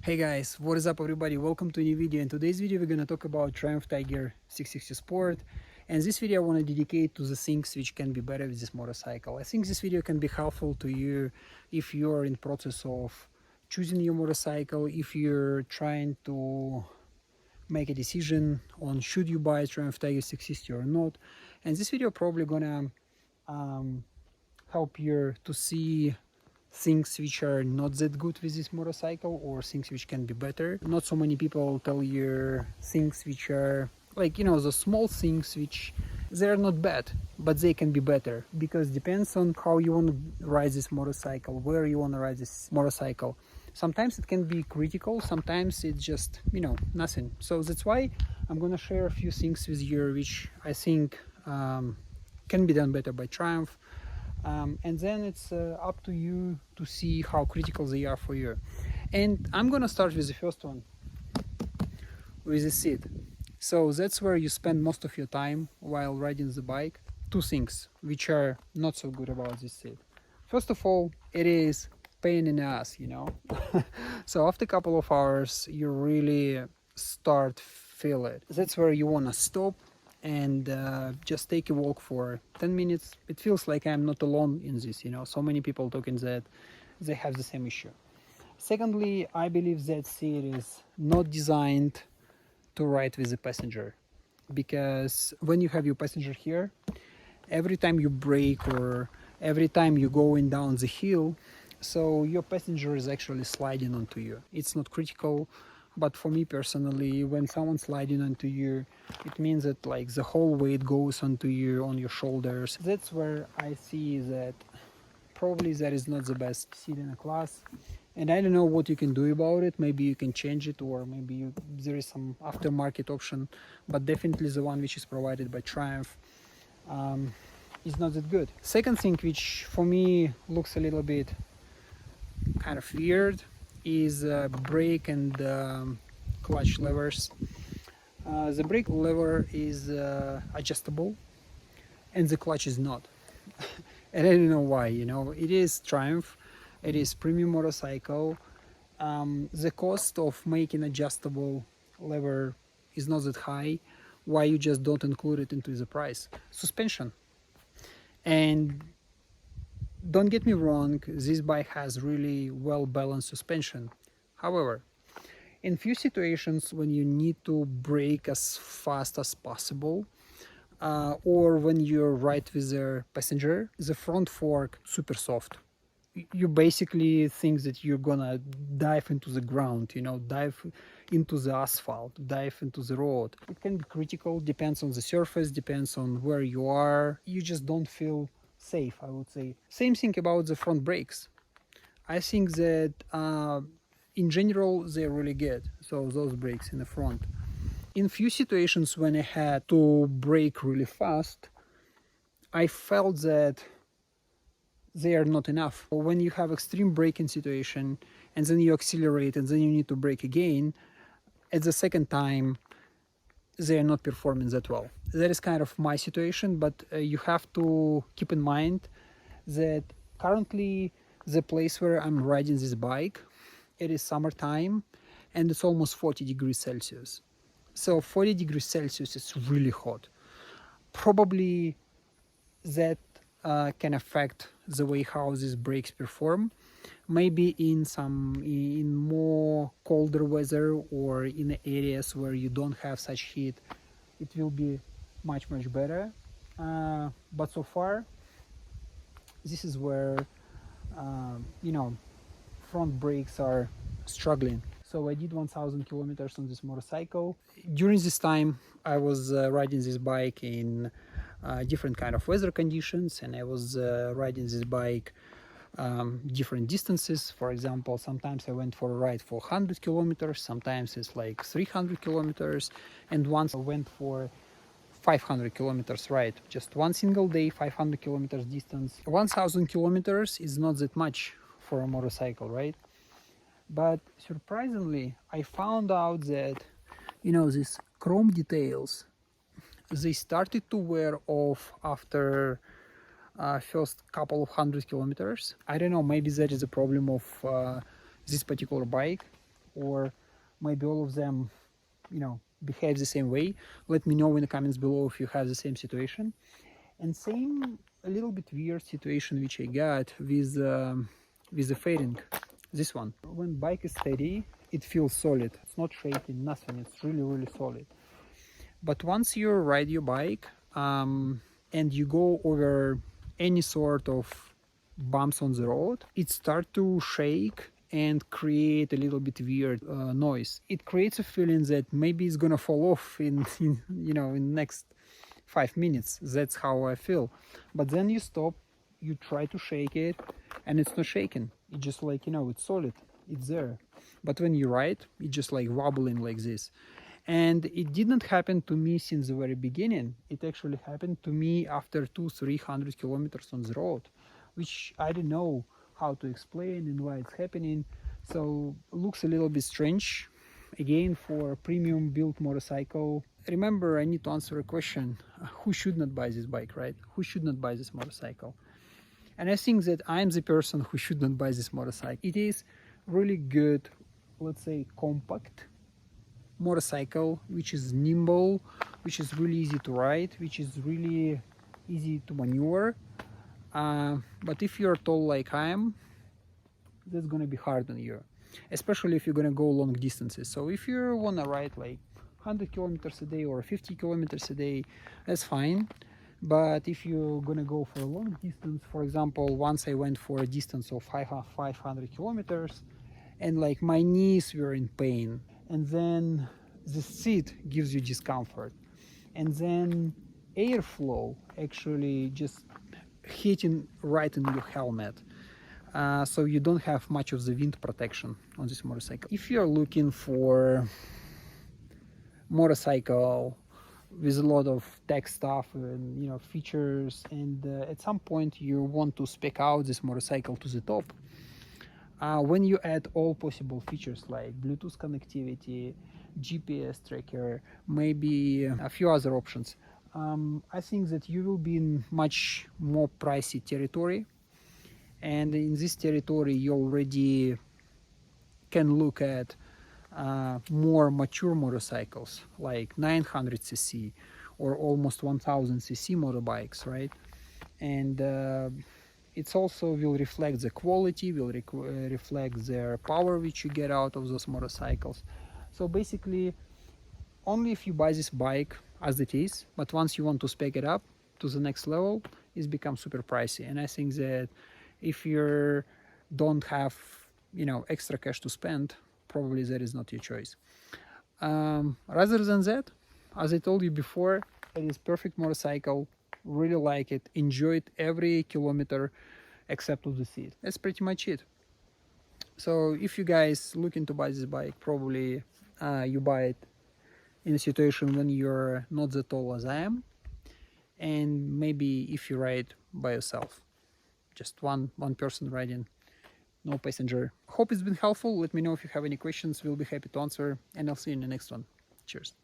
Hey guys, what is up everybody? Welcome to a new video. In today's video we're gonna talk about Triumph Tiger 660 Sport, and this video I want to dedicate to the things which can be better with this motorcycle. I think this video can be helpful to you if you're in process of choosing your motorcycle, if you're trying to make a decision on should you buy Triumph Tiger 660 or not. And this video probably gonna help you to see things which are not that good with this motorcycle or things which can be better. Not so many people tell you things which are like, the small things which they're not bad, but they can be better, because depends on how you want to ride this motorcycle, where you want to ride this motorcycle. Sometimes it can be critical, sometimes it's just, nothing. So that's why I'm gonna share a few things with you which I think can be done better by Triumph. And then it's up to you to see how critical they are for you. And I'm gonna start with the first one, with the seat. So that's where you spend most of your time while riding the bike. Two things which are not so good about this seat. First of all, it is pain in the ass, So after a couple of hours you really start feel it. That's where you want to stop and just take a walk for 10 minutes. It feels like I'm not alone in this, so many people talking that they have the same issue. Secondly, I believe that seat is not designed to ride with a passenger, because when you have your passenger here, every time you brake or every time you going down the hill, so your passenger is actually sliding onto you. It's not critical, but for me personally, when someone's sliding onto you, it means that like the whole weight goes onto you, on your shoulders. That's where I see that probably that is not the best seat in a class. And I don't know what you can do about it. Maybe you can change it, or maybe there is some aftermarket option, but definitely the one which is provided by Triumph is not that good. Second thing which for me looks a little bit kind of weird is brake and clutch levers. The brake lever is adjustable and the clutch is not. And I don't know why, it is Triumph, it is premium motorcycle. The cost of making adjustable lever is not that high. Why you just don't include it into the price? Suspension. And don't get me wrong, this bike has really well balanced suspension. However, in few situations when you need to brake as fast as possible, or when you're right with the passenger, the front fork super soft. You basically think that you're gonna dive into the ground, dive into the asphalt, dive into the road. It can be critical, depends on the surface, depends on where you are. You just don't feel safe, I would say. Same thing about the front brakes. I think that in general they're really good, so those brakes in the front. In few situations when I had to brake really fast, I felt that they are not enough. When you have extreme braking situation and then you accelerate and then you need to brake again, at the second time they are not performing that well. That is kind of my situation, but you have to keep in mind that currently the place where I'm riding this bike, it is summertime and it's almost 40 degrees Celsius. So 40 degrees Celsius is really hot. Probably that can affect the way how these brakes perform. Maybe in more colder weather or in areas where you don't have such heat, it will be much better. But so far, this is where front brakes are struggling. So I did 1000 kilometers on this motorcycle. During this time I was riding this bike in different kind of weather conditions, and I was riding this bike different distances. For example, sometimes I went for a ride for 100 kilometers, sometimes it's like 300 kilometers, and once I went for 500 kilometers ride, just one single day, 500 kilometers distance. 1000 kilometers is not that much for a motorcycle, right? But surprisingly, I found out that, these chrome details, they started to wear off after first couple of 100 kilometers. I don't know, maybe that is a problem of this particular bike. or maybe all of them, you know, behave the same way. Let me know in the comments below if you have the same situation. And same a little bit weird situation which I got with the fairing. This one, when bike is steady, it feels solid. It's not shaking, nothing. It's really solid. But once you ride your bike and you go over any sort of bumps on the road, it starts to shake and create a little bit weird noise. It creates a feeling that maybe it's gonna fall off in you know, in next 5 minutes. That's how I feel. But then you stop, you try to shake it, and it's not shaking. It's just like, you know, it's solid, it's there. But when you ride, it's just like wobbling like this. And it didn't happen to me since the very beginning. It actually happened to me after 200-300 kilometers on the road, which I don't know how to explain and why it's happening. So looks a little bit strange. Again, for a premium built motorcycle. Remember, I need to answer a question. Who should not buy this bike, right? Who should not buy this motorcycle? And I think that I'm the person who should not buy this motorcycle. It is really good, let's say, compact motorcycle, which is nimble, which is really easy to ride, which is really easy to maneuver. But if you're tall like I am, that's gonna be hard on you, especially if you're gonna go long distances. So if you wanna ride like 100 kilometers a day or 50 kilometers a day, that's fine. But if you're gonna go for a long distance, for example, once I went for a distance of 500 kilometers, and like my knees were in pain, and then the seat gives you discomfort, and then airflow actually just hitting right in your helmet, so you don't have much of the wind protection on this motorcycle. If you're looking for motorcycle with a lot of tech stuff and, you know, features, and at some point you want to spec out this motorcycle to the top, when you add all possible features like Bluetooth connectivity, GPS tracker, maybe a few other options, I think that you will be in much more pricey territory. And in this territory, you already can look at more mature motorcycles like 900cc or almost 1000cc motorbikes, right? And it's also will reflect the quality, will reflect the power which you get out of those motorcycles. So basically, only if you buy this bike as it is, but once you want to spec it up to the next level, it's become super pricey. And I think that if you don't have, you know, extra cash to spend, probably that is not your choice. Rather than that, as I told you before, it is perfect motorcycle. Really like it, enjoy it every kilometer except of the seat. That's pretty much it. So if you guys looking to buy this bike, probably you buy it in a situation when you're not that tall as I am, and maybe if you ride by yourself, just one person riding, no passenger. Hope it's been helpful. Let me know if you have any questions. We'll be happy to answer, and I'll see you in the next one. Cheers.